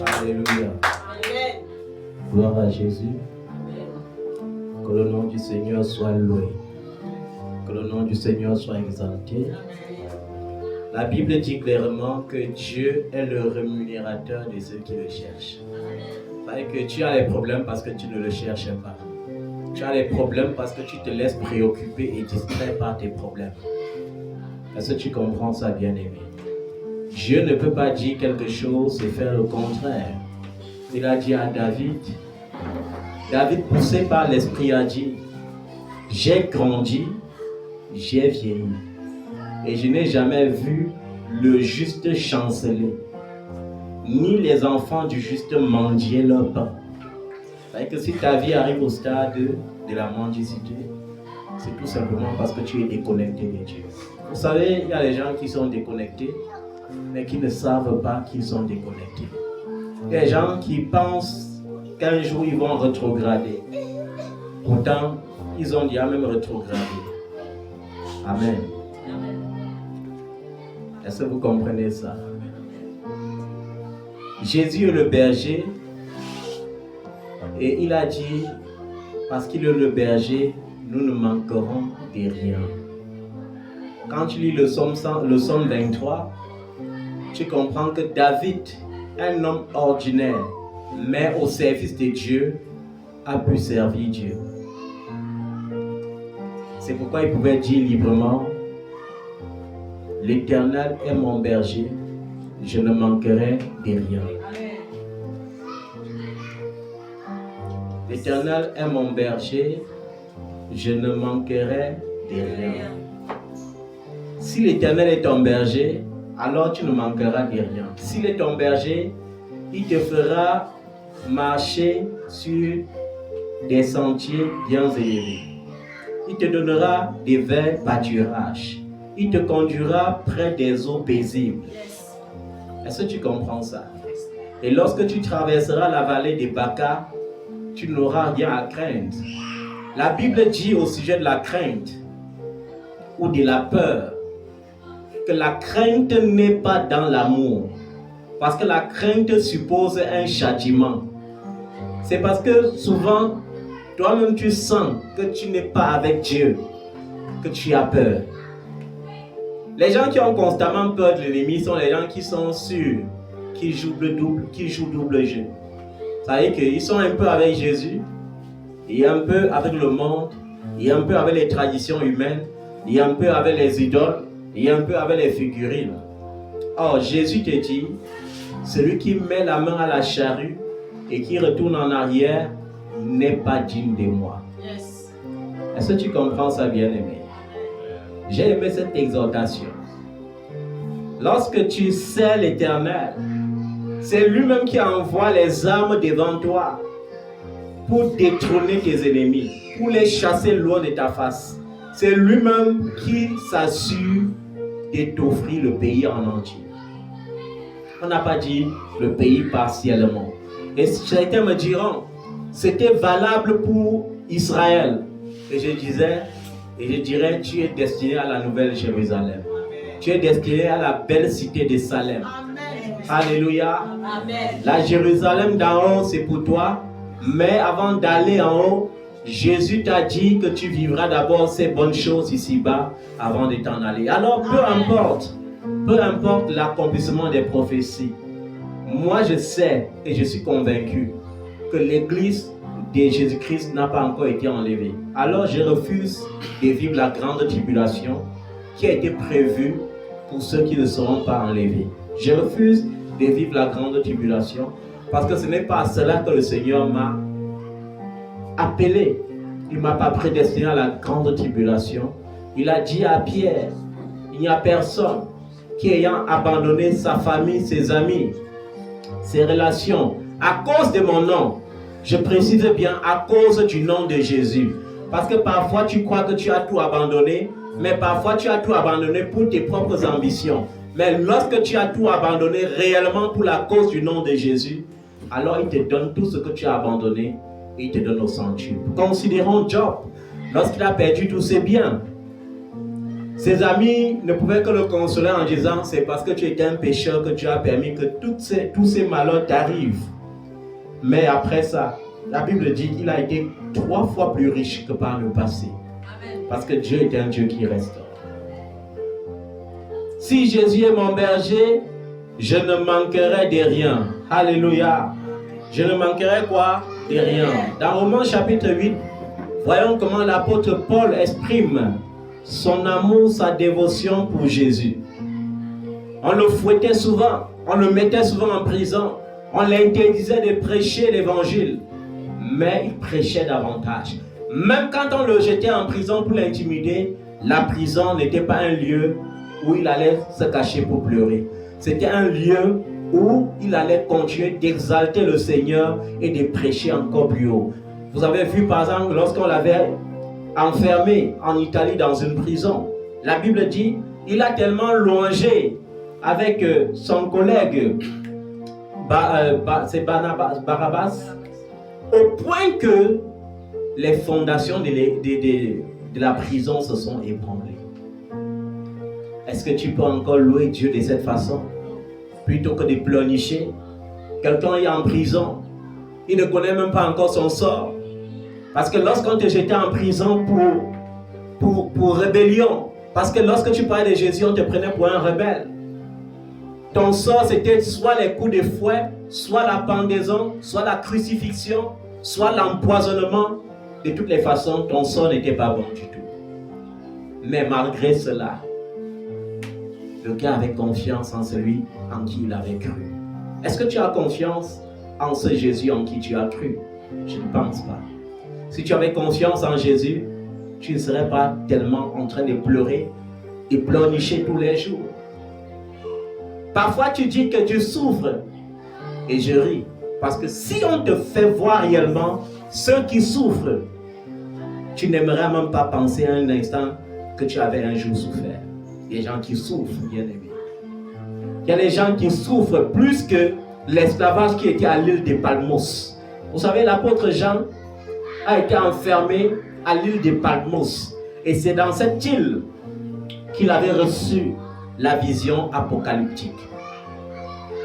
Alléluia. Amen. Gloire à Jésus. Amen. Que le nom du Seigneur soit loué. Que le nom du Seigneur soit exalté. La Bible dit clairement que Dieu est le rémunérateur de ceux qui le cherchent. C'est-à-dire que tu as les problèmes parce que tu ne le cherches pas. Tu as les problèmes parce que tu te laisses préoccuper et distraire par tes problèmes. Est-ce que tu comprends ça, bien-aimé? Dieu ne peut pas dire quelque chose et faire le contraire. Il a dit à David, poussé par l'Esprit, a dit, j'ai grandi, j'ai vieilli, et je n'ai jamais vu le juste chanceler, ni les enfants du juste mendier leur pain. C'est-à-dire que si ta vie arrive au stade de la mendicité, c'est tout simplement parce que tu es déconnecté de Dieu. Vous savez, il y a des gens qui sont déconnectés, mais qui ne savent pas qu'ils sont déconnectés. Il y a des gens qui pensent qu'un jour ils vont rétrograder. Pourtant, ils ont déjà même rétrogradé. Amen. Est-ce que vous comprenez ça? Jésus est le berger et il a dit, parce qu'il est le berger, nous ne manquerons de rien. Quand tu lis le psaume 23, tu comprends que David, un homme ordinaire, mais au service de Dieu, a pu servir Dieu. C'est pourquoi il pouvait dire librement, l'Éternel est mon berger, je ne manquerai de rien. L'Éternel est mon berger, je ne manquerai de rien. Si l'Éternel est ton berger, alors tu ne manqueras de rien. S'il est ton berger, il te fera marcher sur des sentiers bien élevés. Il te donnera des verts pâturages. Il te conduira près des eaux paisibles. Est-ce que tu comprends ça? Et lorsque tu traverseras la vallée des Baca, tu n'auras rien à craindre. La Bible dit au sujet de la crainte ou de la peur que la crainte n'est pas dans l'amour. Parce que la crainte suppose un châtiment. C'est parce que souvent, toi-même tu sens que tu n'es pas avec Dieu, que tu as peur. Les gens qui ont constamment peur de l'ennemi sont les gens qui sont sûrs, qui jouent double jeu. Ça veut dire qu'ils sont un peu avec Jésus, et un peu avec le monde, et un peu avec les traditions humaines, et un peu avec les idoles, et un peu avec les figurines. Or, Jésus te dit, celui qui met la main à la charrue et qui retourne en arrière n'est pas digne de moi. Yes. Est-ce que tu comprends ça, bien-aimé? J'ai aimé cette exhortation. Lorsque tu sais l'Éternel, c'est lui-même qui envoie les armes devant toi pour détrôner tes ennemis, pour les chasser loin de ta face. C'est lui-même qui s'assure de t'offrir le pays en entier. On n'a pas dit le pays partiellement. Et certains me diront, c'était valable pour Israël. Et je dirais, tu es destiné à la nouvelle Jérusalem. Tu es destiné à la belle cité de Salem. Amen. Alléluia. Amen. La Jérusalem d'en haut, c'est pour toi. Mais avant d'aller en haut, Jésus t'a dit que tu vivras d'abord ces bonnes choses ici-bas avant de t'en aller. Alors, peu importe l'accomplissement des prophéties, moi je sais et je suis convaincu que l'église de Jésus-Christ n'a pas encore été enlevée. Alors je refuse de vivre la grande tribulation qui a été prévue pour ceux qui ne seront pas enlevés. Je refuse de vivre la grande tribulation parce que ce n'est pas à cela que le Seigneur m'a appelé. Il ne m'a pas prédestiné à la grande tribulation. Il a dit à Pierre, il n'y a personne qui ayant abandonné sa famille, ses amis, ses relations, à cause de mon nom, je précise bien à cause du nom de Jésus. Parce que parfois tu crois que tu as tout abandonné, mais parfois tu as tout abandonné pour tes propres ambitions. Mais lorsque tu as tout abandonné réellement pour la cause du nom de Jésus, alors il te donne tout ce que tu as abandonné et il te donne au centuple. Considérons Job, lorsqu'il a perdu tous ses biens. Ses amis ne pouvaient que le consoler en disant, c'est parce que tu étais un pécheur que tu as permis que tous ces malheurs t'arrivent. Mais après ça, la Bible dit qu'il a été 3 fois plus riche que par le passé. Amen. Parce que Dieu est un Dieu qui restaure. Si Jésus est mon berger, je ne manquerai de rien. Alléluia. Je ne manquerai quoi? De rien. Dans Romains chapitre 8, voyons comment l'apôtre Paul exprime son amour, sa dévotion pour Jésus. On le fouettait souvent, on le mettait souvent en prison, on l'interdisait de prêcher l'évangile, mais il prêchait davantage. Même quand on le jetait en prison pour l'intimider, la prison n'était pas un lieu où il allait se cacher pour pleurer. C'était un lieu où il allait continuer d'exalter le Seigneur et de prêcher encore plus haut. Vous avez vu par exemple lorsqu'on l'avait enfermé en Italie dans une prison, la Bible dit il a tellement louangé avec son collègue c'est Barabbas, au point que les fondations de la prison se sont ébranlées. Est-ce que tu peux encore louer Dieu de cette façon plutôt que de pleurnicher? Quelqu'un est en prison, il ne connaît même pas encore son sort. Parce que lorsqu'on te jetait en prison pour rébellion, parce que lorsque tu parlais de Jésus, on te prenait pour un rebelle. Ton sort, c'était soit les coups de fouet, soit la pendaison, soit la crucifixion, soit l'empoisonnement. De toutes les façons, ton sort n'était pas bon du tout. Mais malgré cela, le gars avait confiance en celui en qui il avait cru. Est-ce que tu as confiance en ce Jésus en qui tu as cru? Je ne pense pas. Si tu avais confiance en Jésus, tu ne serais pas tellement en train de pleurer et pleurnicher tous les jours. Parfois, tu dis que tu souffres et je ris. Parce que si on te fait voir réellement ceux qui souffrent, tu n'aimerais même pas penser un instant que tu avais un jour souffert. Il y a des gens qui souffrent, bien aimé. Il y a des gens qui souffrent plus que l'esclavage qui était à l'île de Palmos. Vous savez, l'apôtre Jean a été enfermé à l'île de Palmos. Et c'est dans cette île qu'il avait reçu la vision apocalyptique.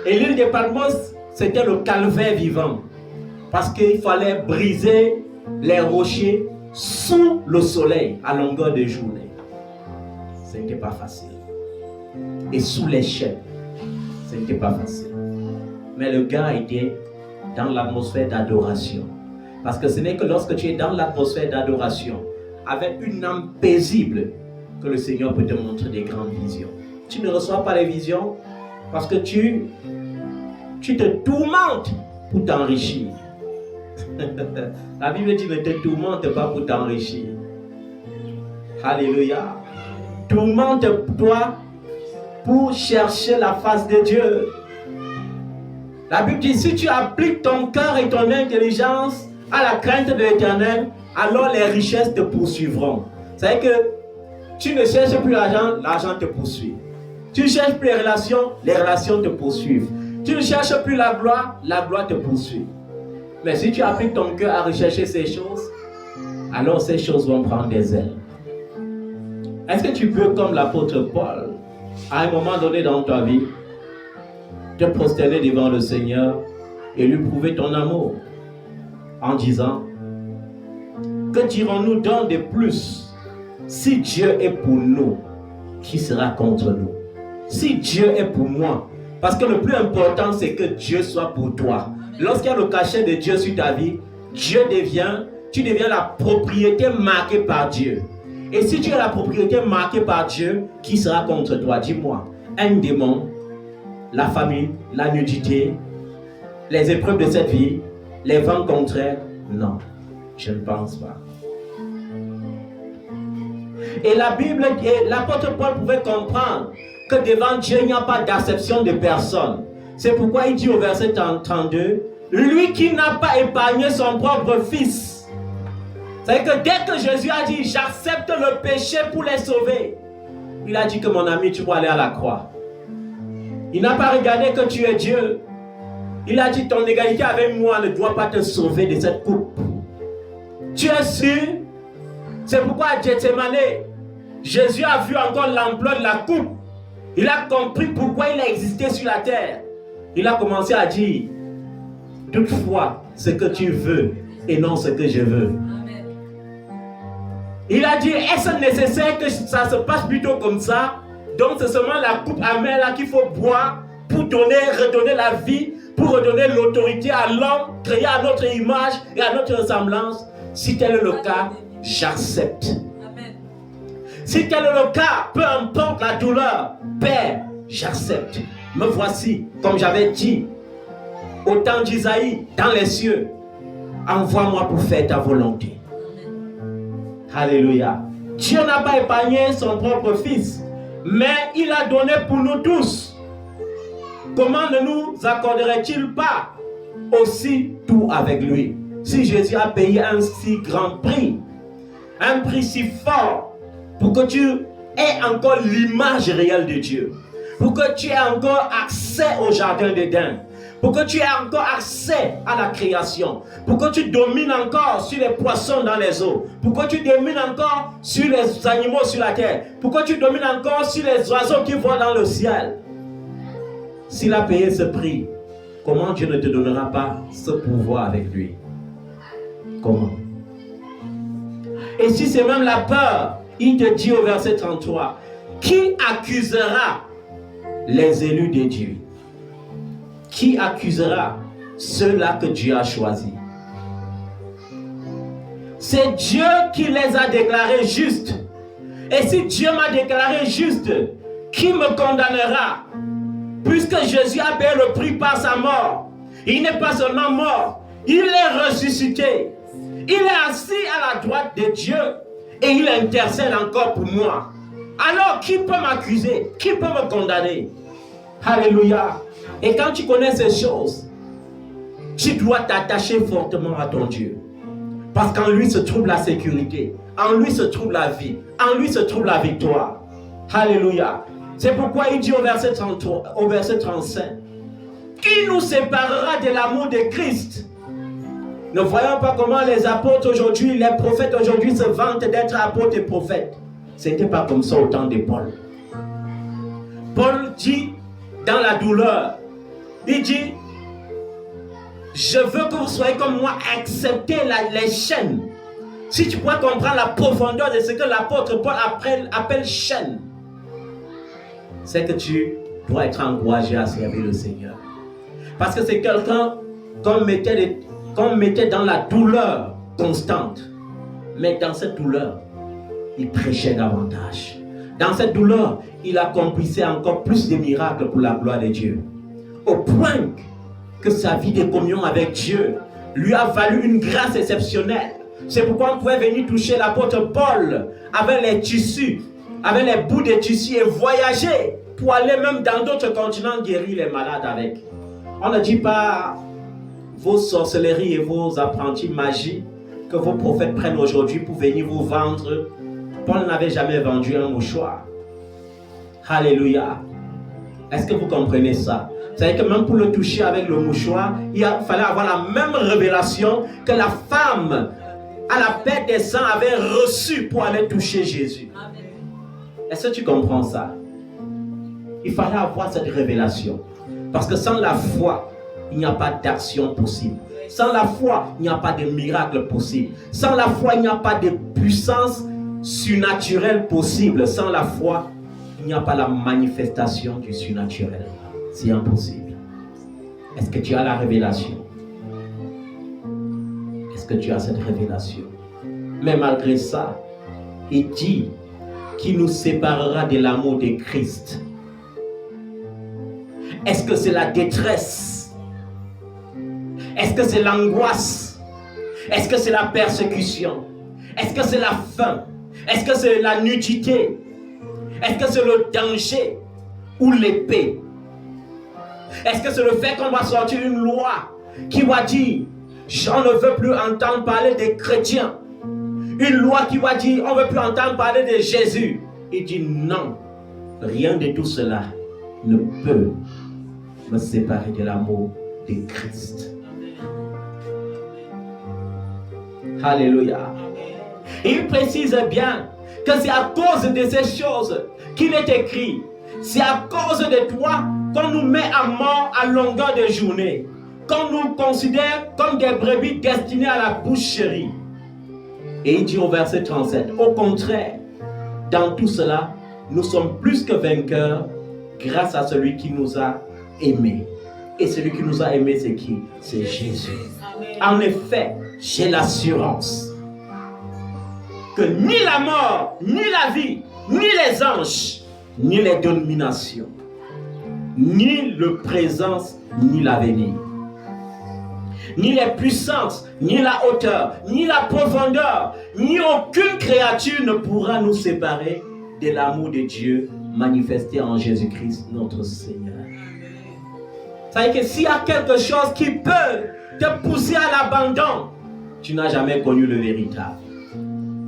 Et l'île de Palmos, c'était le calvaire vivant. Parce qu'il fallait briser les rochers sous le soleil à longueur de journée. Ce n'était pas facile. Et sous les chaînes, ce n'était pas facile. Mais le gars était dans l'atmosphère d'adoration. Parce que ce n'est que lorsque tu es dans l'atmosphère d'adoration, avec une âme paisible, que le Seigneur peut te montrer des grandes visions. Tu ne reçois pas les visions parce que tu te tourmentes pour t'enrichir. La Bible dit ne te tourmente pas pour t'enrichir. Alléluia. Tourmente-toi pour chercher la face de Dieu. La Bible dit si tu appliques ton cœur et ton intelligence à la crainte de l'Éternel, alors les richesses te poursuivront. C'est-à-dire que tu ne cherches plus l'argent, l'argent te poursuit. Tu ne cherches plus les relations te poursuivent. Tu ne cherches plus la gloire te poursuit. Mais si tu appliques ton cœur à rechercher ces choses, alors ces choses vont prendre des ailes. Est-ce que tu peux, comme l'apôtre Paul, à un moment donné dans ta vie, te prosterner devant le Seigneur et lui prouver ton amour en disant, que dirons-nous donc de plus? Si Dieu est pour nous, qui sera contre nous? Si Dieu est pour moi, parce que le plus important c'est que Dieu soit pour toi. Lorsqu'il y a le cachet de Dieu sur ta vie, tu deviens la propriété marquée par Dieu. Et si tu es la propriété marquée par Dieu, qui sera contre toi? Dis-moi. Un démon, la famine, la nudité, les épreuves de cette vie, les vents contraires? Non, je ne pense pas. Et la Bible, et l'apôtre Paul pouvait comprendre que devant Dieu, il n'y a pas d'acception de personne. C'est pourquoi il dit au verset 32, lui qui n'a pas épargné son propre fils. C'est-à-dire que dès que Jésus a dit, j'accepte le péché pour les sauver, il a dit que mon ami, tu vas aller à la croix. Il n'a pas regardé que tu es Dieu. Il a dit, ton égalité avec moi ne doit pas te sauver de cette coupe. Tu es sûr? C'est pourquoi à Gethsemane, Jésus a vu encore l'ampleur de la coupe. Il a compris pourquoi il a existé sur la terre. Il a commencé à dire, toutefois, ce que tu veux et non ce que je veux. Il a dit, est-ce nécessaire que ça se passe plutôt comme ça? Donc c'est seulement la coupe amère là qu'il faut boire pour redonner la vie, pour redonner l'autorité à l'homme, créé à notre image et à notre ressemblance. Si tel est le cas, j'accepte. Si tel est le cas, peu importe la douleur, Père, j'accepte. Me voici, comme j'avais dit, au temps d'Isaïe, dans les cieux. Envoie-moi pour faire ta volonté. Alléluia. Dieu n'a pas épargné son propre fils, mais il a donné pour nous tous. Comment ne nous accorderait-il pas aussi tout avec lui? Si Jésus a payé un si grand prix, un prix si fort, pour que tu aies encore l'image réelle de Dieu, pour que tu aies encore accès au jardin d'Éden, pour que tu aies encore accès à la création, pour que tu domines encore sur les poissons dans les eaux, pour que tu domines encore sur les animaux sur la terre, pour que tu domines encore sur les oiseaux qui volent dans le ciel. S'il a payé ce prix, comment Dieu ne te donnera pas ce pouvoir avec lui? Comment? Et si c'est même la peur, il te dit au verset 33, qui accusera les élus de Dieu? Qui accusera ceux-là que Dieu a choisis? C'est Dieu qui les a déclarés justes. Et si Dieu m'a déclaré juste, qui me condamnera? Puisque Jésus a payé le prix par sa mort, il n'est pas seulement mort, il est ressuscité. Il est assis à la droite de Dieu et il intercède encore pour moi. Alors qui peut m'accuser? Qui peut me condamner? Alléluia. Et quand tu connais ces choses, tu dois t'attacher fortement à ton Dieu. Parce qu'en lui se trouve la sécurité, en lui se trouve la vie, en lui se trouve la victoire. Alléluia. C'est pourquoi il dit au verset 33, au verset 35, qui nous séparera de l'amour de Christ? Ne voyons pas comment les apôtres aujourd'hui, les prophètes aujourd'hui se vantent d'être apôtres et prophètes. Ce n'était pas comme ça au temps de Paul. Paul dit dans la douleur, il dit, je veux que vous soyez comme moi, acceptez les chaînes. Si tu pourrais comprendre la profondeur de ce que l'apôtre Paul appelle chaîne, c'est que tu dois être encouragé à servir le Seigneur. Parce que c'est quelqu'un qu'on mettait dans la douleur constante. Mais dans cette douleur, il prêchait davantage. Dans cette douleur, il accomplissait encore plus de miracles pour la gloire de Dieu. Au point que sa vie de communion avec Dieu lui a valu une grâce exceptionnelle. C'est pourquoi on pouvait venir toucher l'apôtre Paul avec les tissus, avec les bouts de tissus et voyager pour aller même dans d'autres continents guérir les malades avec. On ne dit pas vos sorcelleries et vos apprentis magie que vos prophètes prennent aujourd'hui pour venir vous vendre. Paul n'avait jamais vendu un mouchoir. Alléluia. Est-ce que vous comprenez ça? Vous savez que même pour le toucher avec le mouchoir, il fallait avoir la même révélation que la femme à la perte des sangs avait reçue pour aller toucher Jésus. Est-ce que tu comprends ça? Il fallait avoir cette révélation. Parce que sans la foi, il n'y a pas d'action possible. Sans la foi, il n'y a pas de miracle possible. Sans la foi, il n'y a pas de puissance surnaturelle possible. Sans la foi, il n'y a pas la manifestation du surnaturel. C'est impossible. Est-ce que tu as la révélation? Est-ce que tu as cette révélation? Mais malgré ça, il dit qu'il nous séparera de l'amour de Christ. Est-ce que c'est la détresse? Est-ce que c'est l'angoisse? Est-ce que c'est la persécution? Est-ce que c'est la faim? Est-ce que c'est la nudité? Est-ce que c'est le danger ou l'épée? Est-ce que c'est le fait qu'on va sortir une loi qui va dire on ne veut plus entendre parler des chrétiens? Une loi qui va dire on ne veut plus entendre parler de Jésus. Il dit non, rien de tout cela ne peut me séparer de l'amour de Christ. Alléluia. Il précise bien que c'est à cause de ces choses qu'il est écrit. C'est à cause de toi qu'on nous met à mort à longueur de journée, qu'on nous considère comme des brebis destinées à la boucherie. Et il dit au verset 37, au contraire, dans tout cela, nous sommes plus que vainqueurs grâce à celui qui nous a aimés. Et celui qui nous a aimés, c'est qui? C'est Jésus. En effet, j'ai l'assurance que ni la mort, ni la vie, ni les anges, ni les dominations, ni le présent, ni l'avenir, ni les puissances, ni la hauteur, ni la profondeur, ni aucune créature ne pourra nous séparer de l'amour de Dieu manifesté en Jésus-Christ, notre Seigneur. Ça veut dire que s'il y a quelque chose qui peut te pousser à l'abandon, tu n'as jamais connu le véritable.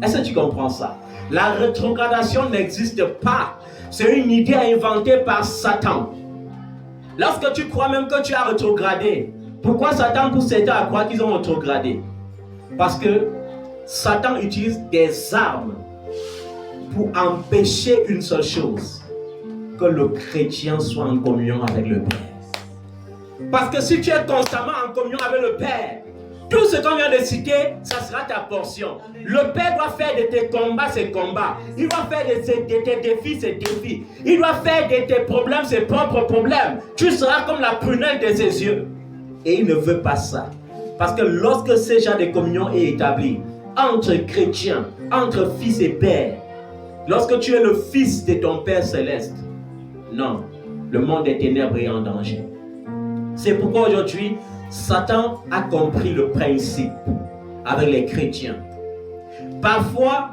Est-ce que tu comprends ça? La rétrogradation n'existe pas. C'est une idée inventée par Satan. Lorsque tu crois même que tu as rétrogradé, pourquoi Satan pousse certains à croire qu'ils ont rétrogradé? Parce que Satan utilise des armes pour empêcher une seule chose, que le chrétien soit en communion avec le Père. Parce que si tu es constamment en communion avec le Père, tout ce qu'on vient de citer, ça sera ta portion. Le Père doit faire de tes combats ses combats. Il doit faire de tes défis ses défis. Il doit faire de tes problèmes ses propres problèmes. Tu seras comme la prunelle de ses yeux. Et il ne veut pas ça. Parce que lorsque ce genre de communion est établi entre chrétiens, entre fils et père, lorsque tu es le fils de ton Père céleste, non, le monde des ténèbres est en danger. C'est pourquoi aujourd'hui, Satan a compris le principe avec les chrétiens. Parfois,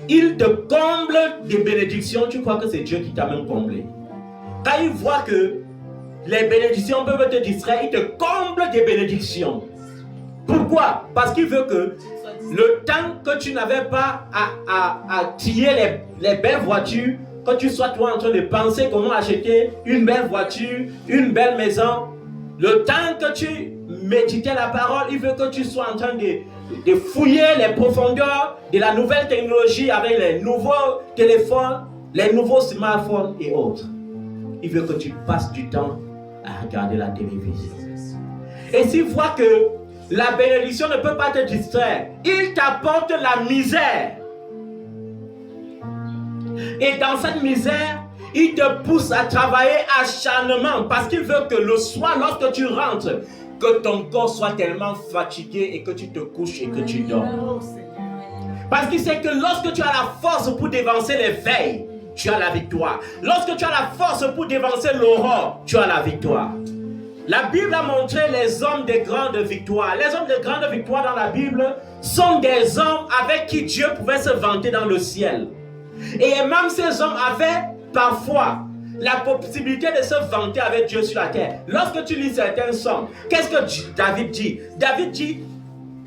il te comble des bénédictions, tu crois que c'est Dieu qui t'a même comblé. Quand il voit que les bénédictions peuvent te distraire, il te comble des bénédictions. Pourquoi? Parce qu'il veut que le temps que tu n'avais pas à tirer les belles voitures, que tu sois toi en train de penser comment acheter une belle voiture, une belle maison, le temps que tu méditais la parole, il veut que tu sois en train de fouiller les profondeurs de la nouvelle technologie avec les nouveaux téléphones, les nouveaux smartphones et autres. Il veut que tu passes du temps à regarder la télévision. Et s'il voit que la bénédiction ne peut pas te distraire, il t'apporte la misère. Et dans cette misère, il te pousse à travailler acharnement parce qu'il veut que le soir, lorsque tu rentres, que ton corps soit tellement fatigué et que tu te couches et que tu dors. Parce qu'il sait que lorsque tu as la force pour dévancer les veilles, tu as la victoire. Lorsque tu as la force pour dévancer l'aurore, tu as la victoire. La Bible a montré les hommes de grande victoire. Les hommes de grande victoire dans la Bible sont des hommes avec qui Dieu pouvait se vanter dans le ciel. Et même ces hommes avaient parfois la possibilité de se vanter avec Dieu sur la terre. Lorsque tu lis certains psaumes, qu'est-ce que David dit? David dit,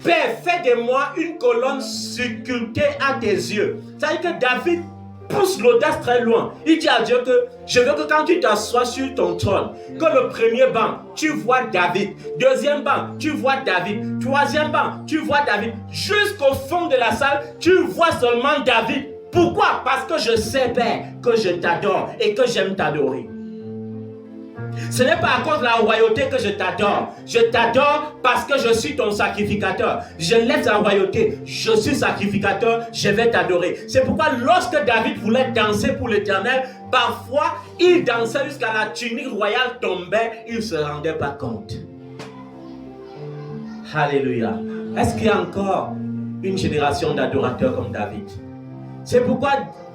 Père, fais de moi une colonne sculptée à tes yeux. C'est-à-dire que David pousse l'audace très loin. Il dit à Dieu que je veux que quand tu t'assois sur ton trône, que le premier banc, tu vois David. Deuxième banc, tu vois David. Troisième banc, tu vois David. Jusqu'au fond de la salle, tu vois seulement David. Pourquoi? Parce que je sais, Père, que je t'adore et que j'aime t'adorer. Ce n'est pas à cause de la royauté que je t'adore. Je t'adore parce que je suis ton sacrificateur. Je laisse la royauté. Je suis sacrificateur. Je vais t'adorer. C'est pourquoi lorsque David voulait danser pour l'Éternel, parfois il dansait jusqu'à la tunique royale tombait. Il ne se rendait pas compte. Alléluia. Est-ce qu'il y a encore une génération d'adorateurs comme David? C'est pourquoi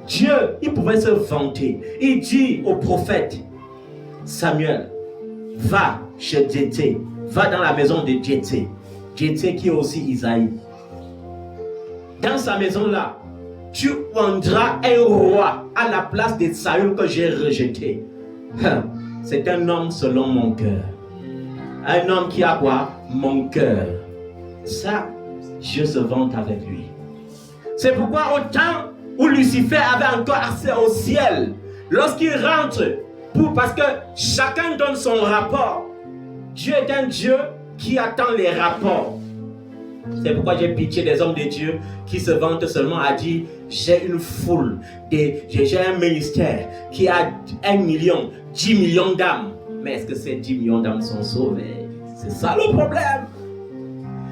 Dieu, il pouvait se vanter. Il dit au prophète Samuel, va chez Jéthé, va dans la maison de Jéthé. Jéthé qui est aussi Isaïe. Dans sa maison-là, tu prendras un roi à la place de Saül que j'ai rejeté. C'est un homme selon mon cœur. Un homme qui a quoi? Mon cœur. Ça, Dieu se vante avec lui. C'est pourquoi au temps où Lucifer avait encore accès au ciel, lorsqu'il rentre, parce que chacun donne son rapport, Dieu est un Dieu qui attend les rapports. C'est pourquoi j'ai pitié des hommes de Dieu qui se vantent seulement à dire j'ai une foule, j'ai un ministère qui a 1 million, 10 millions d'âmes. Mais est-ce que ces 10 millions d'âmes sont sauvées? C'est ça le problème.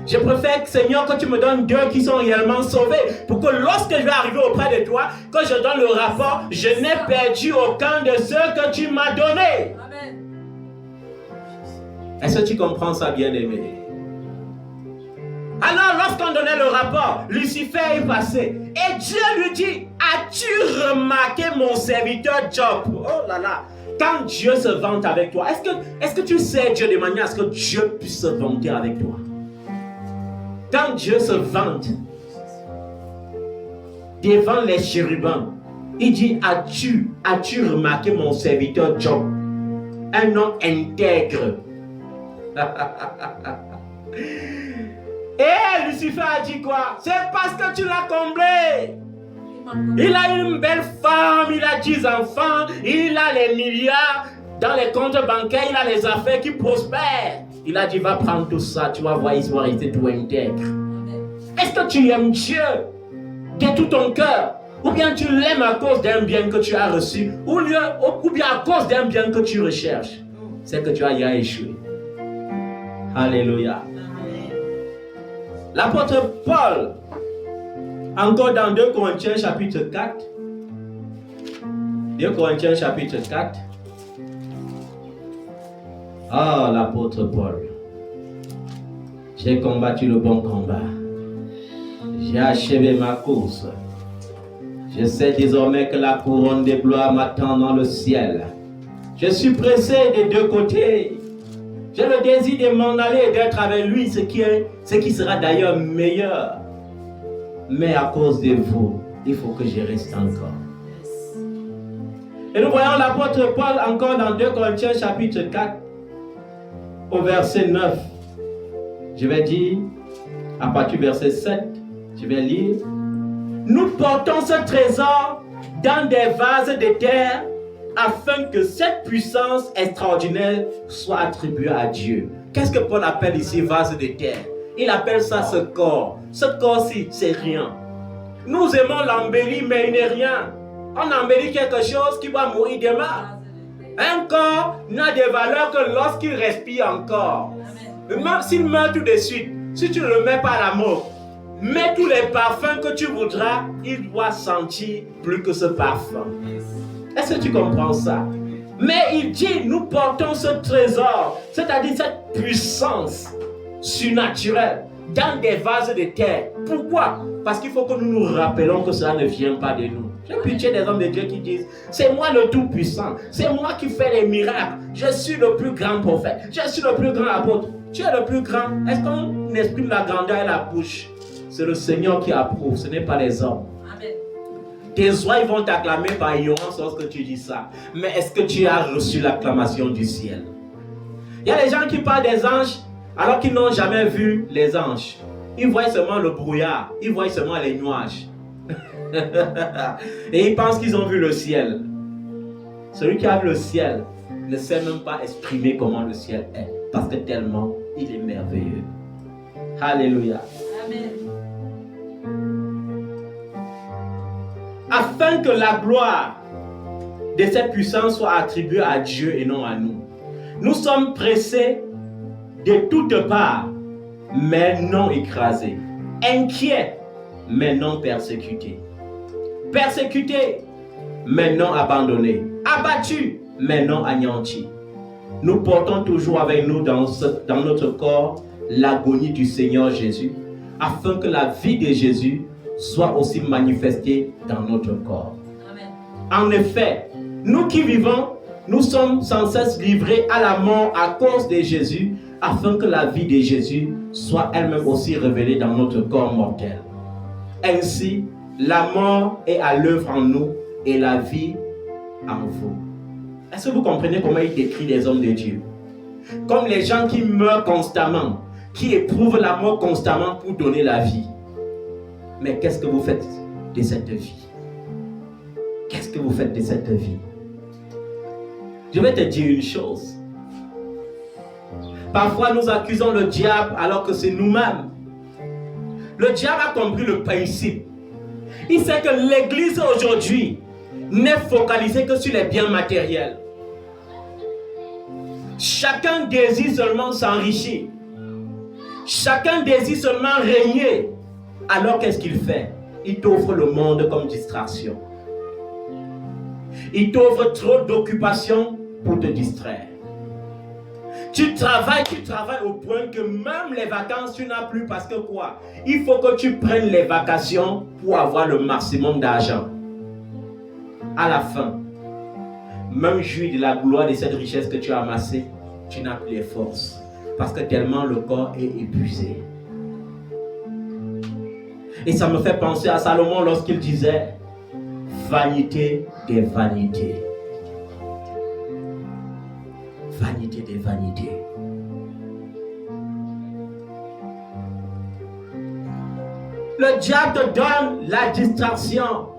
Je préfère, Seigneur, que tu me donnes 2 qui sont réellement sauvés pour que lorsque je vais arriver auprès de toi, quand je donne le rapport, je n'ai perdu aucun de ceux que tu m'as donnés. Amen. Est-ce que tu comprends ça, bien-aimé? Alors, lorsqu'on donnait le rapport, Lucifer est passé. Et Dieu lui dit, as-tu remarqué mon serviteur Job? Oh là là. Quand Dieu se vante avec toi, est-ce que tu sais Dieu de manière à ce que Dieu puisse se vanter avec toi? Quand Dieu se vante devant les chérubins, il dit, as-tu remarqué mon serviteur Job? Un homme intègre. Et Lucifer a dit quoi? C'est parce que tu l'as comblé. Il a une belle femme, il a 10 enfants, il a les milliards dans les comptes bancaires, il a les affaires qui prospèrent. Il a dit, va prendre tout ça, tu vas voir, il va rester tout intègre. Est-ce que tu aimes Dieu de tout ton cœur? Ou bien tu l'aimes à cause d'un bien que tu as reçu? Ou bien à cause d'un bien que tu recherches? C'est que tu as échoué. Alléluia. L'apôtre Paul, encore dans 2 Corinthiens chapitre 4, 2 Corinthiens chapitre 4, ah, l'apôtre Paul, j'ai combattu le bon combat, j'ai achevé ma course, je sais désormais que la couronne de gloire m'attend dans le ciel. Je suis pressé des 2 côtés. J'ai le désir de m'en aller et d'être avec lui, ce qui sera d'ailleurs meilleur. Mais à cause de vous, il faut que je reste encore. Et nous voyons l'apôtre Paul encore dans 2 Corinthiens chapitre 4, au verset 9. Je vais dire, à partir du verset 7, je vais lire. Nous portons ce trésor dans des vases de terre, afin que cette puissance extraordinaire soit attribuée à Dieu. Qu'est-ce que Paul appelle ici vase de terre? Il appelle ça ce corps. Ce corps-ci, c'est rien. Nous aimons l'embellir, mais il n'est rien. On embellit quelque chose qui va mourir demain. Un corps n'a de valeur que lorsqu'il respire encore. Même s'il meurt tout de suite, si tu ne le mets pas à la mort, mets tous les parfums que tu voudras, il doit sentir plus que ce parfum. Est-ce que tu comprends ça? Mais il dit, nous portons ce trésor, c'est-à-dire cette puissance surnaturelle dans des vases de terre. Pourquoi? Parce qu'il faut que nous nous rappelons que cela ne vient pas de nous. J'ai pitié des hommes de Dieu qui disent, c'est moi le Tout-Puissant, c'est moi qui fais les miracles, je suis le plus grand prophète, je suis le plus grand apôtre. Tu es le plus grand. Est-ce qu'on exprime la grandeur et la bouche? C'est le Seigneur qui approuve, ce n'est pas les hommes. Tes oreilles vont t'acclamer par ignorance lorsque tu dis ça. Mais est-ce que tu as reçu l'acclamation du ciel? Il y a des gens qui parlent des anges alors qu'ils n'ont jamais vu les anges. Ils voient seulement le brouillard, ils voient seulement les nuages. Et ils pensent qu'ils ont vu le ciel. Celui qui a vu le ciel ne sait même pas exprimer comment le ciel est. Parce que tellement il est merveilleux. Alléluia. Amen. Afin que la gloire de cette puissance soit attribuée à Dieu et non à nous. Nous sommes pressés de toutes parts, mais non écrasés. Inquiets, mais non persécutés. Persécutés, mais non abandonnés. Abattus, mais non anéantis. Nous portons toujours avec nous dans notre corps l'agonie du Seigneur Jésus, afin que la vie de Jésus soit aussi manifestée dans notre corps. Amen. En effet, nous qui vivons, nous sommes sans cesse livrés à la mort à cause de Jésus, afin que la vie de Jésus soit elle-même aussi révélée dans notre corps mortel. Ainsi, la mort est à l'œuvre en nous et la vie en vous. Est-ce que vous comprenez comment il décrit les hommes de Dieu? Comme les gens qui meurent constamment, qui éprouvent la mort constamment pour donner la vie. Mais qu'est-ce que vous faites de cette vie? Qu'est-ce que vous faites de cette vie? Je vais te dire une chose. Parfois, nous accusons le diable alors que c'est nous-mêmes Le diable a compris le principe. Il sait que l'église aujourd'hui n'est focalisée que sur les biens matériels. Chacun désire seulement s'enrichir. Chacun désire seulement régner. Alors qu'est-ce qu'il fait? Il t'offre le monde comme distraction. Il t'offre trop d'occupations pour te distraire. Tu travailles au point que même les vacances, tu n'as plus parce que quoi? Il faut que tu prennes les vacations pour avoir le maximum d'argent. À la fin, même jouir de la gloire de cette richesse que tu as amassée, tu n'as plus les forces. Parce que tellement le corps est épuisé. Et ça me fait penser à Salomon lorsqu'il disait vanité des vanités. Vanité des vanités. Le diable te donne la distraction.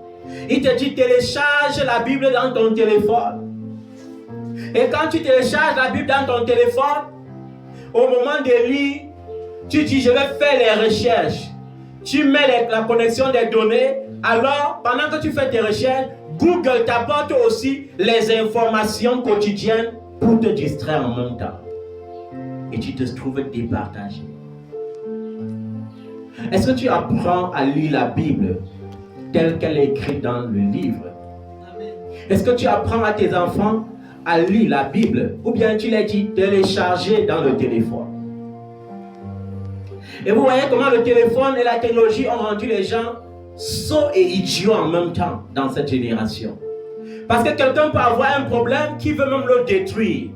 Il te dit télécharge la Bible dans ton téléphone. Et quand tu télécharges la Bible dans ton téléphone, au moment de lire, tu dis je vais faire les recherches. Tu mets la connexion des données. Alors, pendant que tu fais tes recherches, Google t'apporte aussi les informations quotidiennes pour te distraire en même temps. Et tu te trouves départagé. Est-ce que tu apprends à lire la Bible telle qu'elle est écrite dans le livre? Amen. Est-ce que tu apprends à tes enfants à lire la Bible? Ou bien tu les dis télécharger dans le téléphone? Et vous voyez comment le téléphone et la technologie ont rendu les gens sots et idiots en même temps dans cette génération. Parce que quelqu'un peut avoir un problème qui veut même le détruire.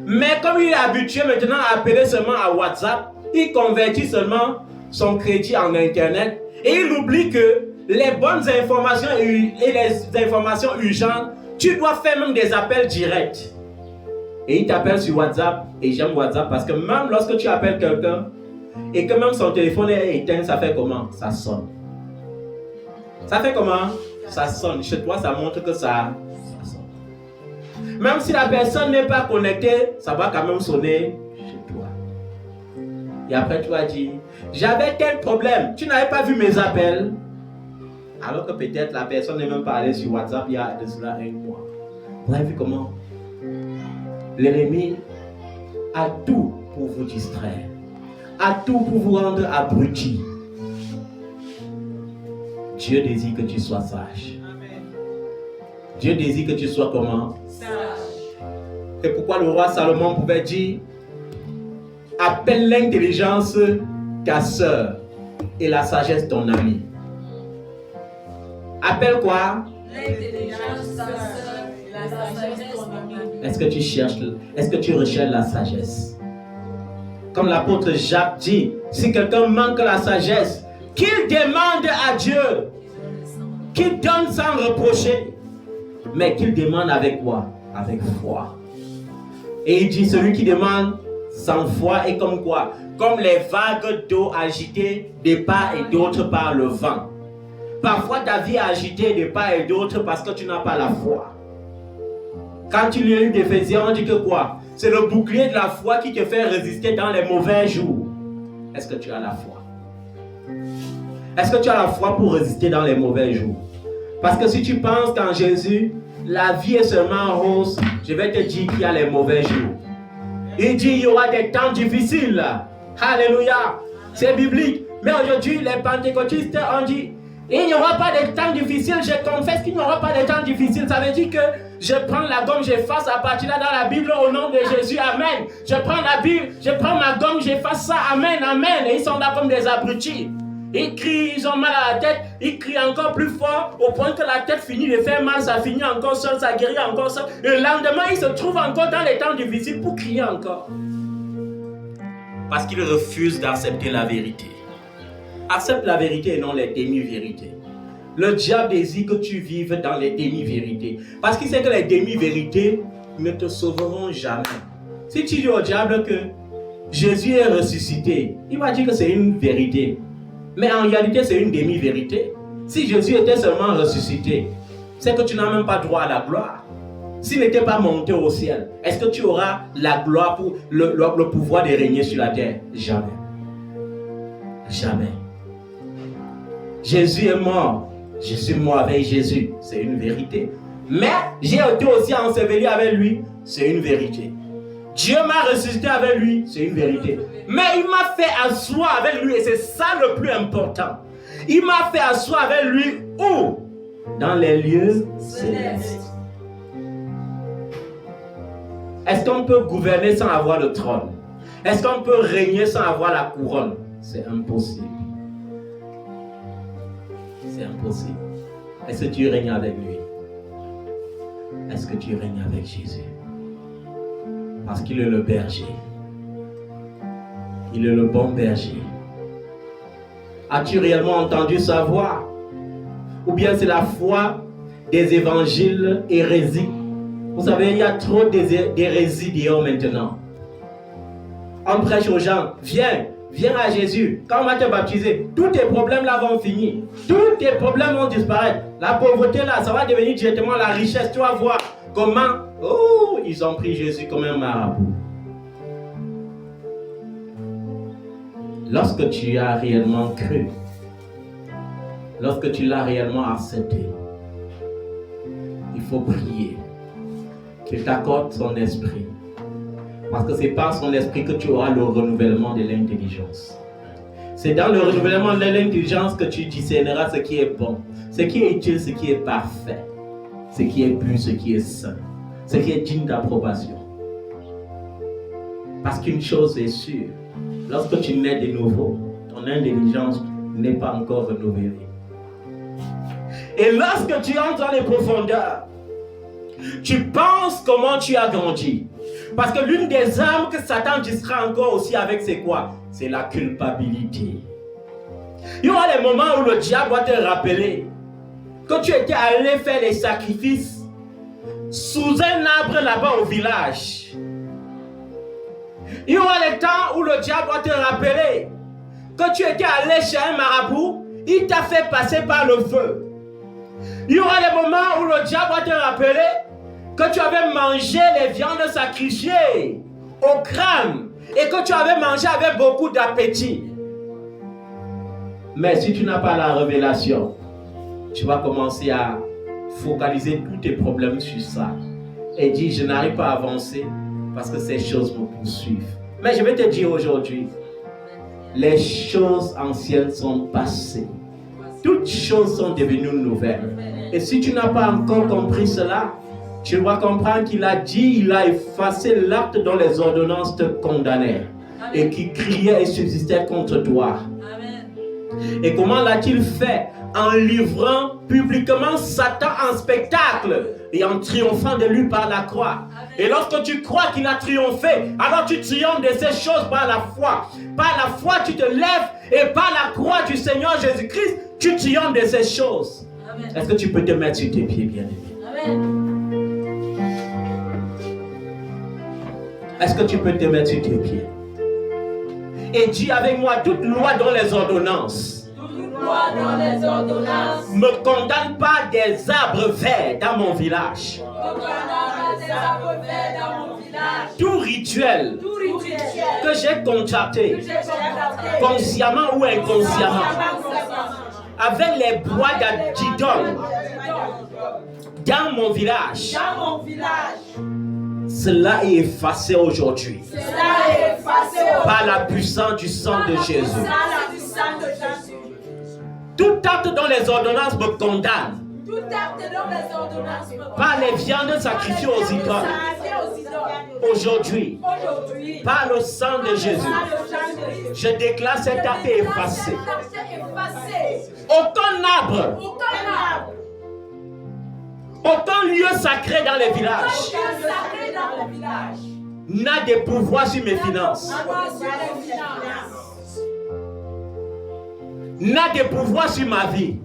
Mais comme il est habitué maintenant à appeler seulement à WhatsApp, il convertit seulement son crédit en Internet et il oublie que les bonnes informations et les informations urgentes, tu dois faire même des appels directs. Et il t'appelle sur WhatsApp, et j'aime WhatsApp parce que même lorsque tu appelles quelqu'un et que même son téléphone est éteint, ça fait comment? Ça sonne. Ça fait comment? Ça sonne. Chez toi, ça montre que ça sonne. Même si la personne n'est pas connectée, ça va quand même sonner chez toi. Et après, tu vas dire, j'avais tel problème, tu n'avais pas vu mes appels. Alors que peut-être la personne n'est même pas allée sur WhatsApp il y a de cela un mois. Vous avez vu comment l'ennemi a tout pour vous distraire, a tout pour vous rendre abrutis. Dieu désire que tu sois sage. Amen. Dieu désire que tu sois comment? Sage. Et pourquoi le roi Salomon pouvait dire appelle l'intelligence ta sœur et la sagesse ton ami. Appelle quoi? L'intelligence, ta sœur, la sagesse, ton ami. Est-ce que tu recherches la sagesse? Comme l'apôtre Jacques dit, si quelqu'un manque la sagesse, qu'il demande à Dieu, qu'il donne sans reprocher, mais qu'il demande avec quoi? Avec foi. Et il dit, celui qui demande sans foi est comme quoi? Comme les vagues d'eau agitées de part et d'autre par le vent. Parfois ta vie est agitée de part et d'autre parce que tu n'as pas la foi. Quand tu lis d'Éphésiens, on dit que quoi? C'est le bouclier de la foi qui te fait résister dans les mauvais jours. Est-ce que tu as la foi? Est-ce que tu as la foi pour résister dans les mauvais jours? Parce que si tu penses qu'en Jésus, la vie est seulement rose, je vais te dire qu'il y a les mauvais jours. Il dit qu'il y aura des temps difficiles. Alléluia. C'est biblique. Mais aujourd'hui, les pentecôtistes ont dit il n'y aura pas de temps difficiles. Je confesse qu'il n'y aura pas de temps difficiles. Ça veut dire que je prends la gomme, j'efface à partir là dans la Bible au nom de Jésus. Amen. Je prends la Bible, je prends ma gomme, j'efface ça. Amen, amen. Et ils sont là comme des abrutis. Ils crient, ils ont mal à la tête. Ils crient encore plus fort au point que la tête finit de faire mal. Ça finit encore seul, ça guérit encore seul. Le lendemain, ils se trouvent encore dans les temps difficiles pour crier encore. Parce qu'ils refusent d'accepter la vérité. Accepte la vérité et non les demi-vérités. Le diable désire que tu vives dans les demi-vérités. Parce qu'il sait que les demi-vérités ne te sauveront jamais. Si tu dis au diable que Jésus est ressuscité, il va dire que c'est une vérité. Mais en réalité, c'est une demi-vérité. Si Jésus était seulement ressuscité, c'est que tu n'as même pas droit à la gloire. S'il n'était pas monté au ciel, est-ce que tu auras la gloire pour le pouvoir de régner sur la terre? Jamais. Jamais. Jésus est mort. Je suis mort avec Jésus. C'est une vérité. Mais j'ai été aussi enseveli avec lui. C'est une vérité. Dieu m'a ressuscité avec lui. C'est une vérité. Mais il m'a fait asseoir avec lui. Et c'est ça le plus important. Il m'a fait asseoir avec lui où? Dans les lieux célestes. Est-ce qu'on peut gouverner sans avoir le trône? Est-ce qu'on peut régner sans avoir la couronne? C'est impossible. C'est impossible. Est-ce que tu règnes avec lui? Est-ce que tu règnes avec Jésus? Parce qu'il est le berger. Il est le bon berger. As-tu réellement entendu sa voix? Ou bien c'est la foi des évangiles hérésiques? Vous savez, il y a trop d'hérésies dehors maintenant. On prêche aux gens, viens à Jésus. Quand on va te baptiser, tous tes problèmes là vont finir. Tous tes problèmes vont disparaître. La pauvreté là, ça va devenir directement la richesse. Tu vas voir comment, ils ont pris Jésus comme un marabout. Lorsque tu as réellement cru, lorsque tu l'as réellement accepté, il faut prier qu'il t'accorde son esprit. Parce que c'est par son esprit que tu auras le renouvellement de l'intelligence. C'est dans le renouvellement de l'intelligence que tu discerneras ce qui est bon, ce qui est utile, ce qui est parfait, ce qui est pur, ce qui est saint, ce qui est digne d'approbation. Parce qu'une chose est sûre, lorsque tu nais de nouveau, ton intelligence n'est pas encore renouvelée. Et lorsque tu entres dans les profondeurs, tu penses comment tu as grandi. Parce que l'une des armes que Satan utilisera encore aussi avec, c'est quoi? C'est la culpabilité. Il y aura des moments où le diable va te rappeler que tu étais allé faire les sacrifices sous un arbre là-bas au village. Il y aura des temps où le diable va te rappeler que tu étais allé chez un marabout, il t'a fait passer par le feu. Il y aura des moments où le diable va te rappeler que tu avais mangé les viandes sacrifiées au crâne et que tu avais mangé avec beaucoup d'appétit. Mais si tu n'as pas la révélation, tu vas commencer à focaliser tous tes problèmes sur ça et dire je n'arrive pas à avancer parce que ces choses me poursuivent. Mais je vais te dire aujourd'hui, les choses anciennes sont passées. Toutes choses sont devenues nouvelles. Et si tu n'as pas encore compris cela, tu dois comprendre qu'il a dit, il a effacé l'acte dont les ordonnances te condamnaient et qui criait et subsistait contre toi. Amen. Et comment l'a-t-il fait? En livrant publiquement Satan en spectacle et en triomphant de lui par la croix. Amen. Et lorsque tu crois qu'il a triomphé, alors tu triomphes de ces choses par la foi. Par la foi, tu te lèves et par la croix du Seigneur Jésus-Christ, tu triomphes de ces choses. Amen. Est-ce que tu peux te mettre sur tes pieds, bien-aimé? Amen. Est-ce que tu peux te mettre sur tes pieds? Et dis avec moi, toute loi dans les ordonnances me condamne pas des arbres verts dans mon village. Tout rituel que j'ai contracté, consciemment ou inconsciemment, avec les bois d'idoles dans mon village, cela est effacé aujourd'hui par la puissance du sang de Jésus. Tout acte dans les ordonnances me condamne par les viandes sacrifiées aux idoles. Aujourd'hui, par le sang de Jésus, je déclare cet acte effacé. Aucun lieu sacré dans les villages n'a de pouvoir sur mes finances, n'a de pouvoir sur ma vie,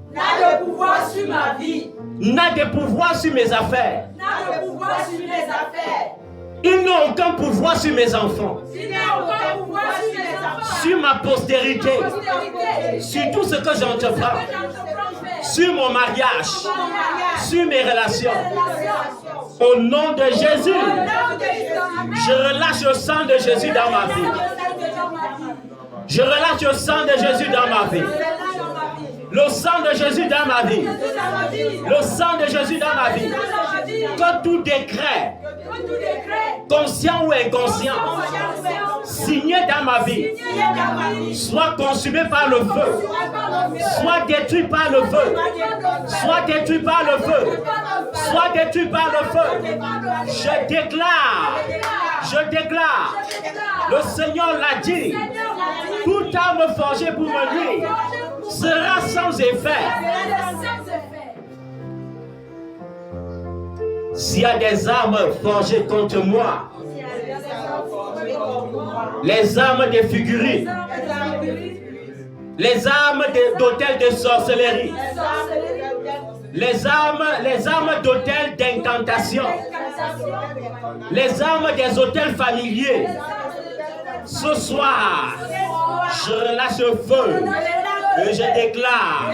n'a de pouvoir sur mes affaires. Il n'a aucun pouvoir sur mes enfants, sur ma postérité, sur tout ce que j'entreprends, sur mon mariage, sur mes relations. Au nom de Jésus, je relâche le sang de Jésus dans ma vie. Je relâche le sang de Jésus dans ma vie. Le sang de Jésus dans ma vie. Le sang de Jésus dans ma vie. Que tout décret, conscient ou inconscient, signé dans ma vie, soit consumé par le feu, soit détruit par le feu, soit détruit par le feu, soit détruit par le feu. Je déclare, le Seigneur l'a dit, toute arme forgée pour me nuire sera sans effet. S'il y a des armes forgées contre moi, les armes des figurines, les armes d'hôtels de sorcellerie, les armes d'hôtels d'incantation, les armes des hôtels familiers, ce soir, je relâche le feu et je déclare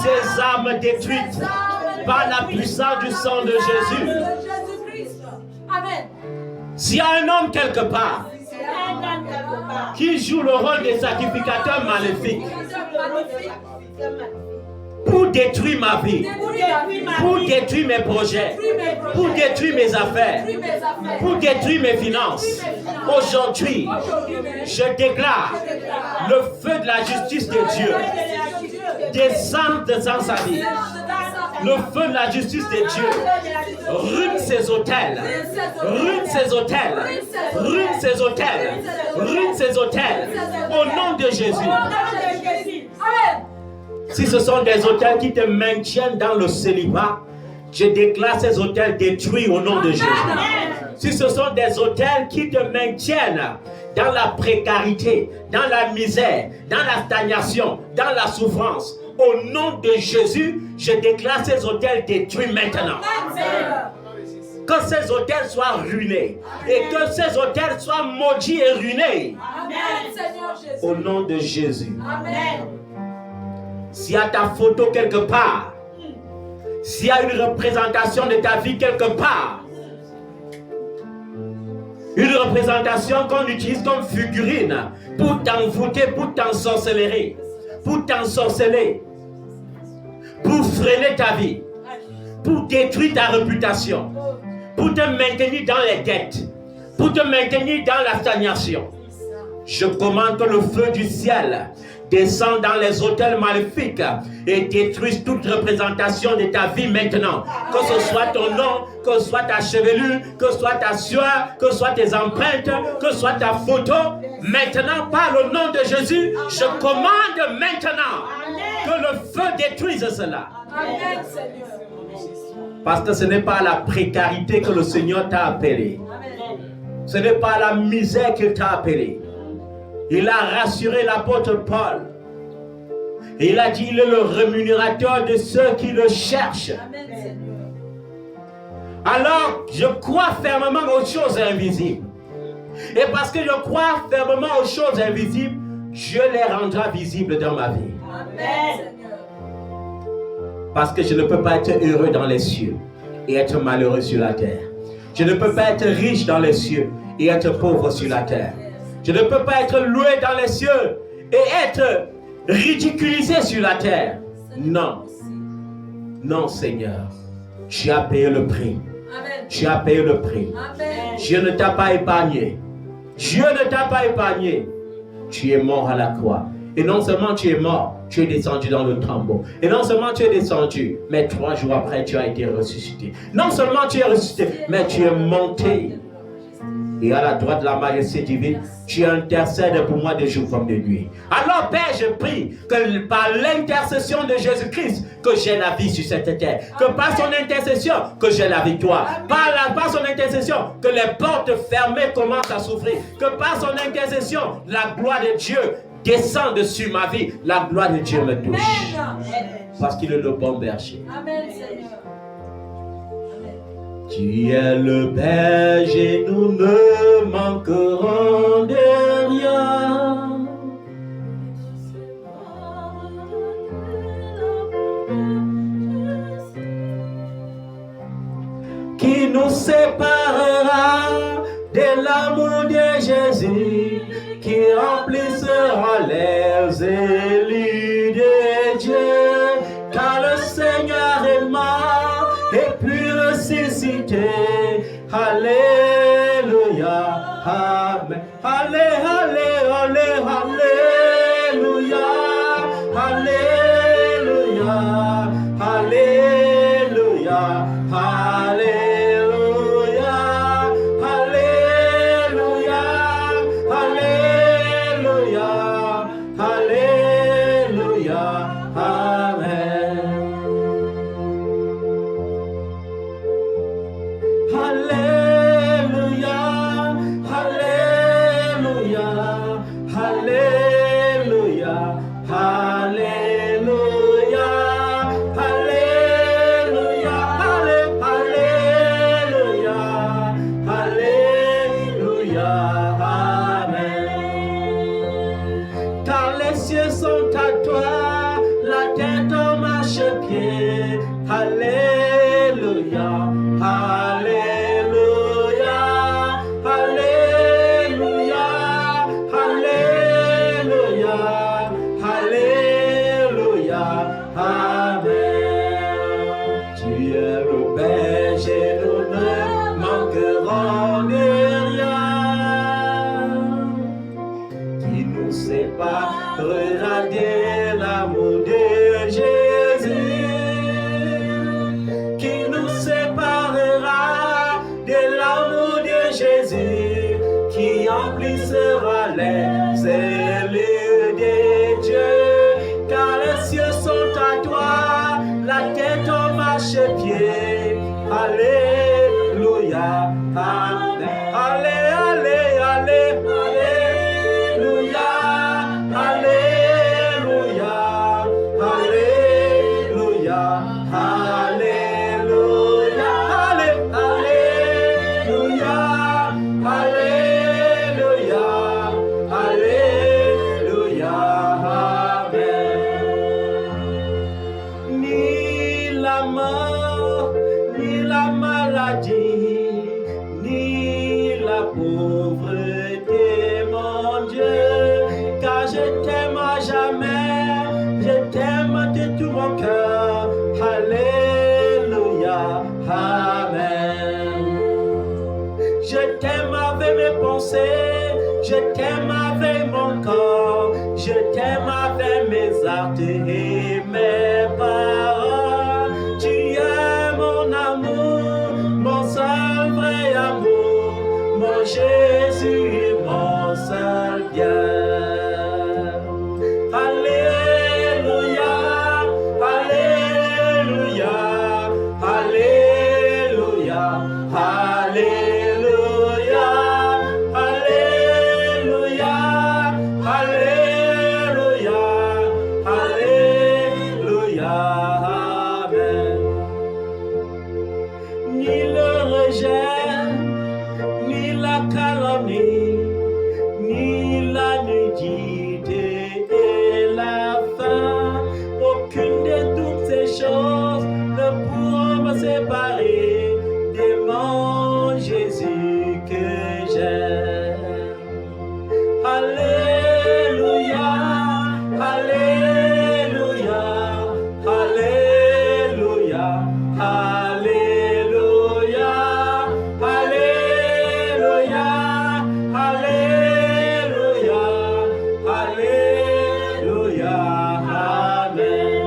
ces armes détruites par la puissance du sang de Jésus. S'il y a un homme quelque part qui joue le rôle de sacrificateur maléfique pour détruire ma vie, pour détruire mes projets, pour détruire mes affaires, pour détruire mes finances, aujourd'hui, je déclare le feu de la justice de Dieu descend dans sa vie. Le feu de la justice de Dieu ruine ses hôtels, ruine ses hôtels, ruine ses hôtels, ruine ses hôtels, au nom de Jésus. Si ce sont des hôtels qui te maintiennent dans le célibat, je déclare ces hôtels détruits au nom de Jésus. Si ce sont des hôtels qui te maintiennent dans la précarité, dans la misère, dans la stagnation, dans la souffrance, au nom de Jésus, je déclare ces hôtels détruits maintenant. Que ces hôtels soient ruinés et que ces hôtels soient maudits et ruinés. Au nom de Jésus. S'il y a ta photo quelque part, s'il y a une représentation de ta vie quelque part, une représentation qu'on utilise comme figurine pour t'envoûter, pour t'ensorceler, pour t'ensorceler, pour freiner ta vie, pour détruire ta réputation, pour te maintenir dans les dettes, pour te maintenir dans la stagnation. Je commande que le feu du ciel descend dans les hôtels maléfiques et détruise toute représentation de ta vie maintenant. Que ce soit ton nom, que ce soit ta chevelure, que ce soit ta sueur, que ce soit tes empreintes, que ce soit ta photo. Maintenant, par le nom de Jésus, je commande maintenant que le feu détruise cela. Amen, Seigneur. Parce que ce n'est pas la précarité que le Seigneur t'a appelé. Ce n'est pas la misère qu'il t'a appelé. Il a rassuré l'apôtre Paul. Et il a dit, il est le rémunérateur de ceux qui le cherchent. Alors, je crois fermement aux choses invisibles. Et parce que je crois fermement aux choses invisibles, Dieu les rendra visibles dans ma vie. Amen. Parce que je ne peux pas être heureux dans les cieux et être malheureux sur la terre. Je ne peux pas être riche dans les cieux et être pauvre sur la terre. Je ne peux pas être loué dans les cieux et être ridiculisé sur la terre. Non. Non, Seigneur. Tu as payé le prix. Amen. Tu as payé le prix. Amen. Dieu ne t'a pas épargné. Dieu ne t'a pas épargné. Tu es mort à la croix. Et non seulement tu es mort, tu es descendu dans le tombeau. Et non seulement tu es descendu, mais 3 jours après tu as été ressuscité. Non seulement tu es ressuscité, mais tu es monté. Et à la droite de la majesté divine, tu intercèdes pour moi de jour comme de nuit. Alors Père, je prie que par l'intercession de Jésus-Christ, que j'ai la vie sur cette terre. Que par son intercession, que j'ai la victoire. Par son intercession, que les portes fermées commencent à s'ouvrir. Que par son intercession, la gloire de Dieu descende sur ma vie. La gloire de Dieu me touche. Parce qu'il est le bon berger. Amen, Seigneur. Tu es le berger, nous ne manquerons de rien. Qui nous séparera de l'amour de Jésus, qui remplissera les élus de Dieu. Alléluia, Alléluia, Alléluia, Alléluia, Amen. Car les cieux sont à toi, la tête au marchepied. Alléluia, Alléluia, Alléluia, Alléluia, Alléluia, Amen. Tu es le berger, nous ne manquerons de rien. Qui nous séparera de l'amour de Jésus? Qui nous séparera de l'amour de Jésus? Qui emplissera les cellules de Dieu? Car les cieux sont à toi, la tête au marchepied. Alléluia, Amen. Allez, allez, allez, Alléluia, Alléluia, Alléluia, Alléluia, Alléluia, Alléluia, Alléluia, Amen. Ni la mort, ni la maladie, ni la pauvreté, mon Dieu, car je t'aime à jamais, je t'aime de tout mon cœur. Alléluia, Amen. Je t'aime avec mes pensées, je t'aime avec mon corps, je t'aime avec mes actes et mes paroles. Tu es mon amour, mon seul vrai amour, mon Jésus est mon seul bien. Alléluia, Alléluia, Alléluia, Alléluia, Alléluia, Alléluia, Alléluia, Amen. Ni le rejet, ni la calomnie, ni la nudité et la faim, aucune de toutes ces choses ne pourront me séparer de mon Jésus que j'aime. Alléluia, Alléluia, Alléluia, Alléluia, Alléluia, Alléluia, Alléluia, Amen.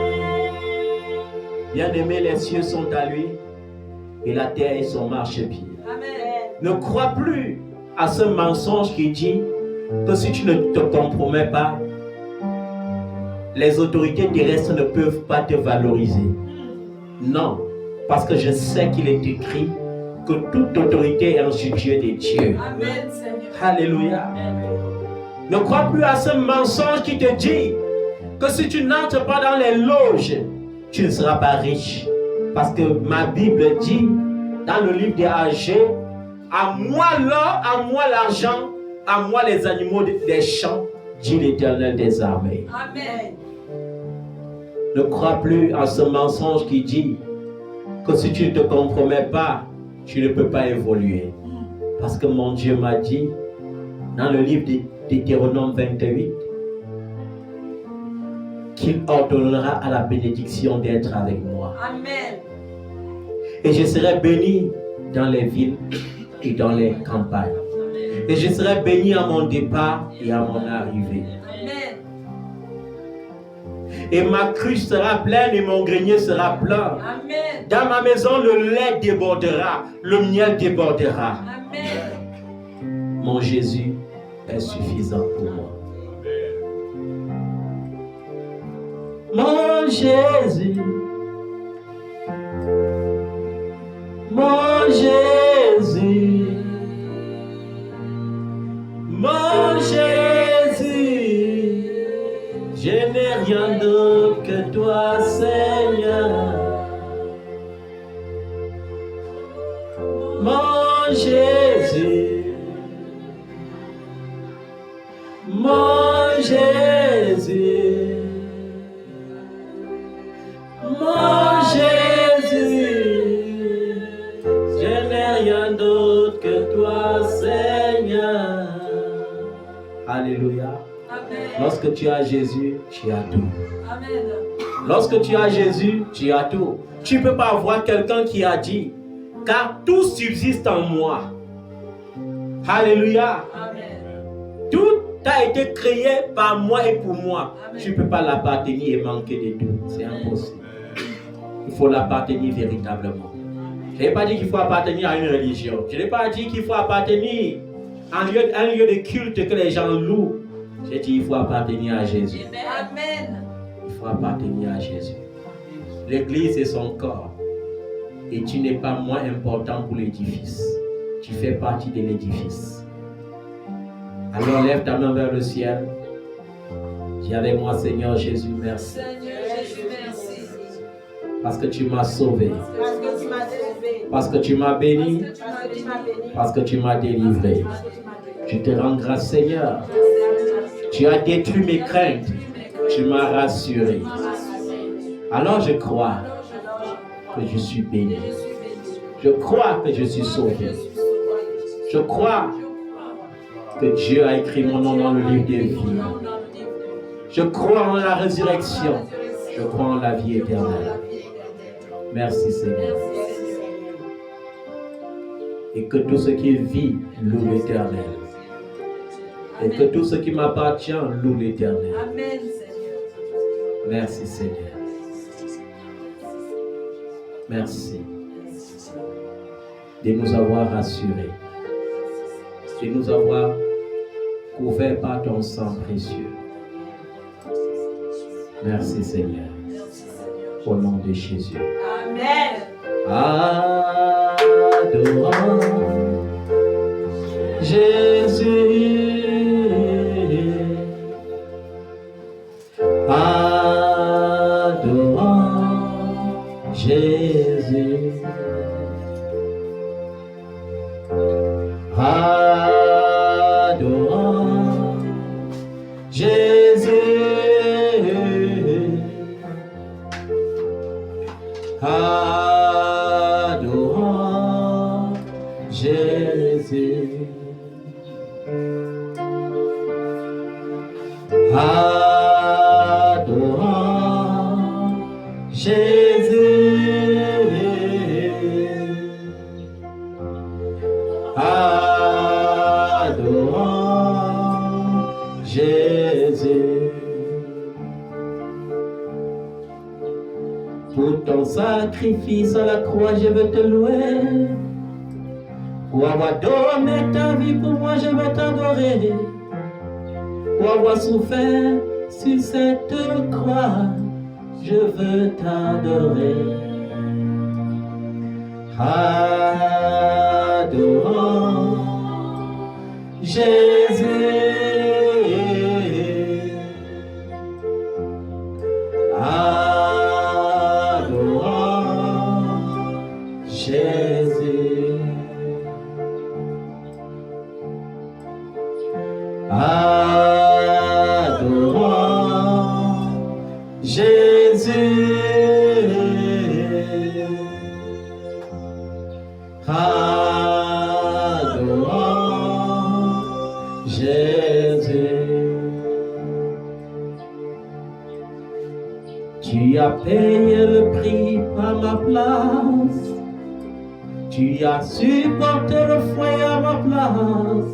Bien-aimé, les cieux sont à lui et la terre est son marchepied. Amen. Ne crois plus à ce mensonge qui dit que si tu ne te compromets pas, les autorités terrestres ne peuvent pas te valoriser. Non, parce que je sais qu'il est écrit que toute autorité est instituée de Dieu. Amen, Seigneur. Alléluia. Ne crois plus à ce mensonge qui te dit que si tu n'entres pas dans les loges, tu ne seras pas riche. Parce que ma Bible dit dans le livre des Âgés, à moi l'or, à moi l'argent, à moi les animaux des champs, dit l'Éternel des armées. Amen. Ne crois plus à ce mensonge qui dit que si tu ne te compromets pas, tu ne peux pas évoluer. Parce que mon Dieu m'a dit dans le livre d'Hétéronome 28 qu'il ordonnera à la bénédiction d'être avec moi. Amen. Et je serai béni dans les villes et dans les campagnes. Et je serai béni à mon départ et à mon arrivée. Amen. Et ma cruche sera pleine et mon grenier sera plein. Amen. Dans ma maison, le lait débordera, le miel débordera. Amen. Mon Jésus est suffisant pour moi. Mon Jésus, mon Jésus, mon Jésus, Je n'ai rien d'autre que toi, Seigneur. Mon Jésus, mon Jésus, mon Jésus, je n'ai rien d'autre que toi, Seigneur. Alléluia. Amen. Lorsque tu as Jésus, tu as tout. Amen. Lorsque tu as Jésus, tu as tout. Tu ne peux pas avoir quelqu'un qui a dit, car tout subsiste en moi. Alléluia. Amen. Tout a été créé par moi et pour moi. Amen. Tu ne peux pas l'appartenir et manquer de tout. C'est impossible. Il faut l'appartenir véritablement. Je n'ai pas dit qu'il faut appartenir à une religion. Je n'ai pas dit qu'il faut appartenir à un lieu de culte que les gens louent. J'ai dit qu'il faut appartenir à Jésus. Amen. Il faut appartenir à Jésus. L'église est son corps. Et tu n'es pas moins important pour l'édifice. Tu fais partie de l'édifice. Alors lève ta main vers le ciel. Dis avec moi, Seigneur Jésus, merci. Seigneur Jésus, merci. Parce que tu m'as sauvé. Parce que tu m'as sauvé. Parce que tu m'as béni. Parce que tu m'as béni. Parce que tu m'as délivré. Je te rends grâce, Seigneur. Tu as détruit mes craintes. Tu m'as rassuré. Alors je crois que je suis béni. Je crois que je suis sauvé. Je crois que Dieu a écrit mon nom dans le livre des vies. Je crois en la résurrection. Je crois en la vie éternelle. Merci Seigneur. Et que tout ce qui vit loue l'Éternel. Et que tout ce qui m'appartient loue l'Éternel. Amen, Seigneur. Merci Seigneur. Merci de nous avoir rassurés, de nous avoir couverts par ton sang précieux. Merci Seigneur. Au nom de Jésus. Amen. Adorant Jésus. Adorant Jésus. Adorant Jésus. Adorant Jésus. Adorant Jésus. Pour ton sacrifice à la croix, je veux te louer. Pour avoir donné ta vie pour moi, je veux t'adorer. Pour avoir souffert sur cette croix, je veux t'adorer. Adorant Jésus. Adorant Jésus. Adorant Jésus. Adorant Jésus. Tu as payé le prix à ma place. Tu as supporté le fouet à ma place.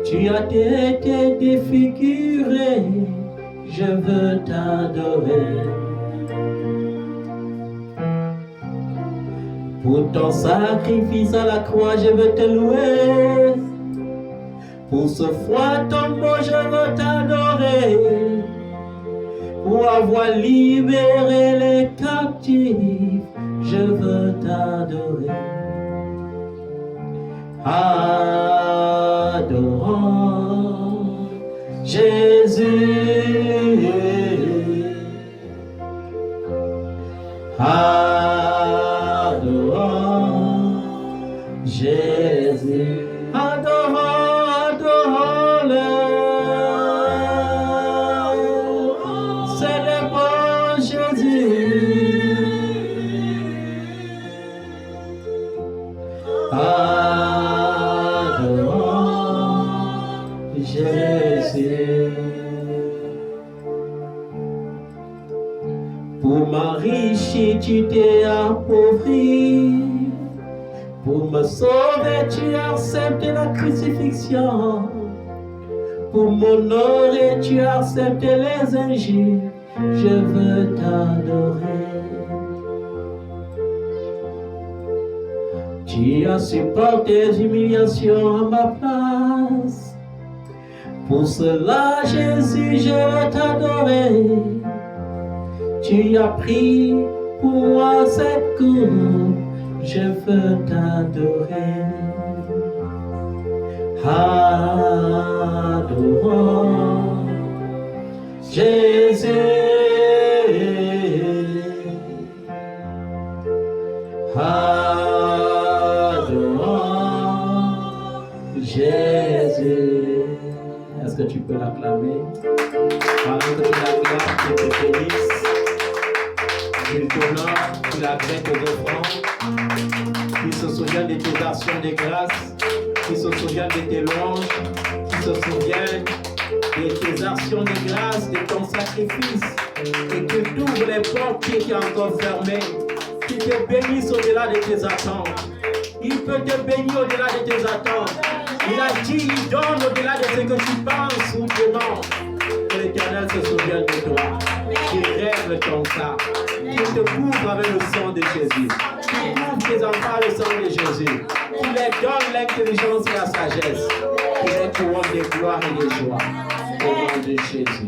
Tu as été défiguré, je veux t'adorer. Pour ton sacrifice à la croix, je veux te louer. Pour ce froid tombeau, je veux t'adorer. Pour avoir libéré les captifs, je veux t'adorer. Adorant Jésus. Pour m'enrichir, tu t'es appauvri. Pour me sauver, tu as accepté la crucifixion. Pour m'honorer, tu as accepté les injures. Je veux t'adorer. Tu as supporté les humiliations à ma place. Pour cela, Jésus, je veux t'adorer. Tu as pris pour moi cette coupe. Je veux t'adorer. Adorons Jésus. Adorons Jésus. Est-ce que tu peux l'acclamer? Pendant que tu l'acclames, qu'il te bénisse, qu'il t'honore, qu'il agrée tes offrandes, qu'il se souvienne de tes actions de grâce, qu'il se souvienne de tes louanges, qu'il se souvienne de tes actions de grâce, de ton sacrifice, et que tu ouvres les portes qui étaient encore fermées, qu'il te bénisse au-delà de tes attentes. Il peut te bénir au-delà de tes attentes. Il a dit, il donne au-delà de ce que tu penses ou demandes. Que l'Éternel se souvienne de toi, qu'il règle ton cas, qu'il te couvre avec le sang de Jésus, qu'il couvre tes enfants avec le sang de Jésus, qu'il leur donne l'intelligence et la sagesse, qu'il les couronne de gloire et de joie. Au nom de Jésus.